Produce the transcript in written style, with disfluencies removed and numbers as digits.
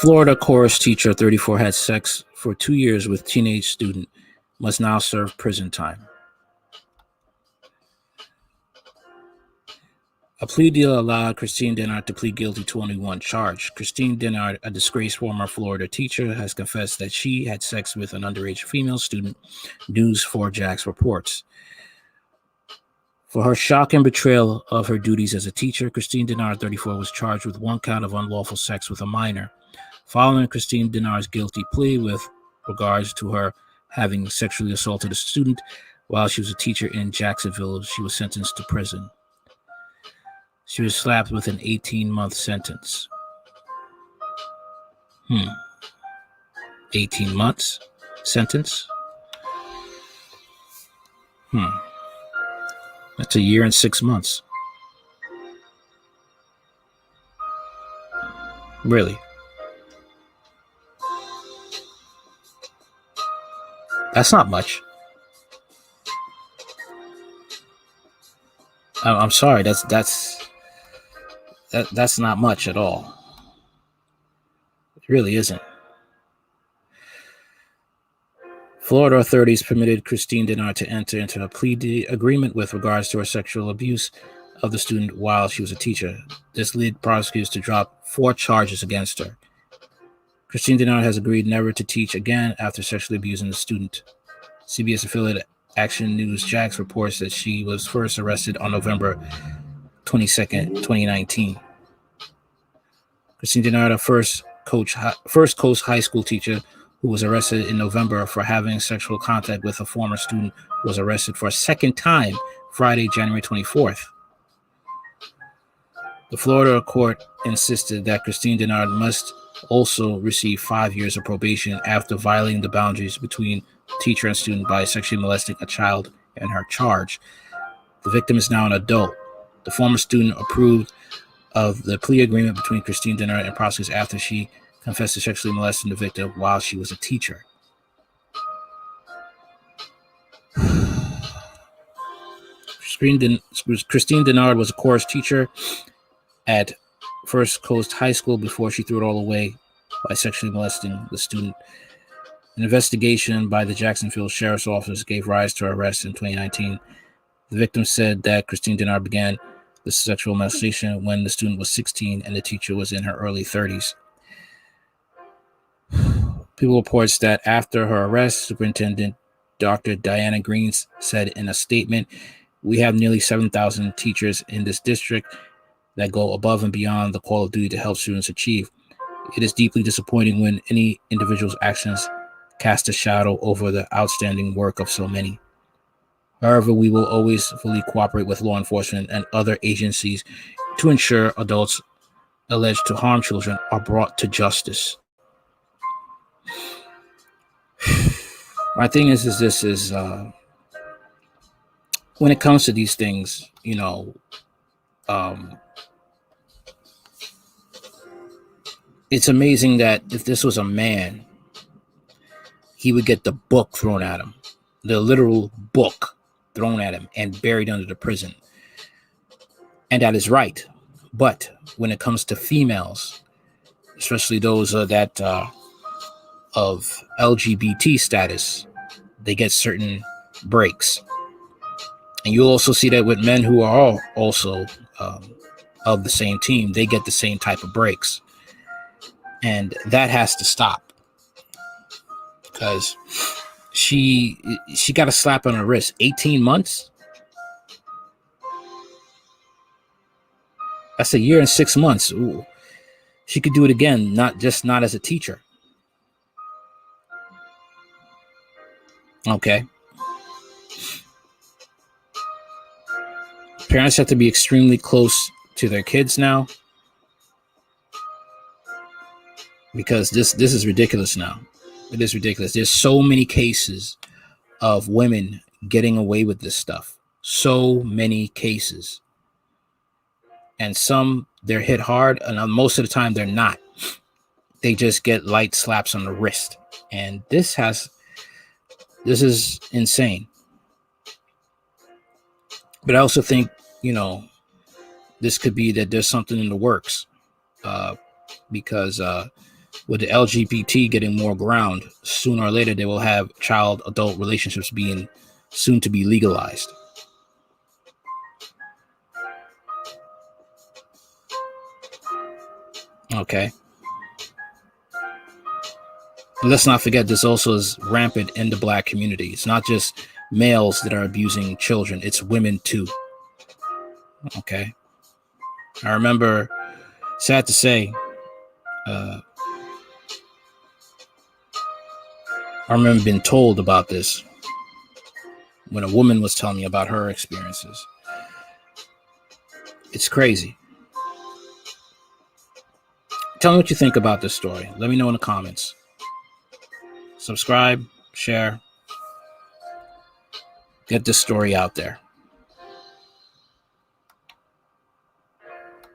Florida chorus teacher 34 had sex for 2 years with teenage student, must now serve prison time. A plea deal allowed Christine Dennard to plead guilty to only one charge. Christine Dennard, a disgraced former Florida teacher, has confessed that she had sex with an underage female student, News4Jax reports. For her shocking betrayal of her duties as a teacher, Christine Dennard, 34, was charged with one count of unlawful sex with a minor. Following Christine Dennard's guilty plea with regards to her having sexually assaulted a student while she was a teacher in Jacksonville, she was sentenced to prison. She was slapped with an 18-month sentence. 18 months sentence? That's a year and 6 months. Really? That's not much. I'm sorry. That's not much at all. It really isn't. Florida authorities permitted Christine Dennard to enter into a plea agreement with regards to her sexual abuse of the student while she was a teacher. This led prosecutors to drop 4 charges against her. Christine Dennard has agreed never to teach again after sexually abusing the student. CBS affiliate Action News Jax reports that she was first arrested on November 22nd, 2019. Christine Dennard, a First Coast High School teacher who was arrested in November for having sexual contact with a former student, was arrested for a second time Friday, January 24th. The Florida court insisted that Christine Dennard must also receive 5 years of probation after violating the boundaries between teacher and student by sexually molesting a child in her charge. The victim is now an adult. The former student approved of the plea agreement between Christine Dennard and prosecutors after she confessed to sexually molesting the victim while she was a teacher. Christine Dennard was a chorus teacher at First Coast High School before she threw it all away by sexually molesting the student. An investigation by the Jacksonville Sheriff's Office gave rise to her arrest in 2019. The victim said that Christine Dennard began the sexual molestation when the student was 16 and the teacher was in her early 30s. People reports that after her arrest, Superintendent Dr. Diana Green said in a statement, "We have nearly 7,000 teachers in this district that go above and beyond the call of duty to help students achieve. It is deeply disappointing when any individual's actions cast a shadow over the outstanding work of so many. However, we will always fully cooperate with law enforcement and other agencies to ensure adults alleged to harm children are brought to justice." My thing is when it comes to these things, it's amazing that if this was a man, he would get the book thrown at him, the literal book thrown at him and buried under the prison. And that is right. But when it comes to females, especially those that of LGBT status, they get certain breaks. And you'll also see that with men who are all also of the same team, they get the same type of breaks. And that has to stop, because she got a slap on her wrist. 18 months? That's a year and 6 months. Ooh. She could do it again, not as a teacher. Okay. Parents have to be extremely close to their kids now, because this is ridiculous now. It is ridiculous. There's so many cases of women getting away with this stuff. So many cases. And some, they're hit hard, and most of the time they're not. They just get light slaps on the wrist. And this is insane. But I also think, this could be that there's something in the works, because With the LGBT getting more ground, sooner or later they will have child-adult relationships being soon to be legalized. Okay. Let's not forget this also is rampant in the Black community. It's not just males that are abusing children, it's women too. Okay. I remember, sad to say, I remember being told about this when a woman was telling me about her experiences. It's crazy. Tell me what you think about this story. Let me know in the comments. Subscribe, share, get this story out there.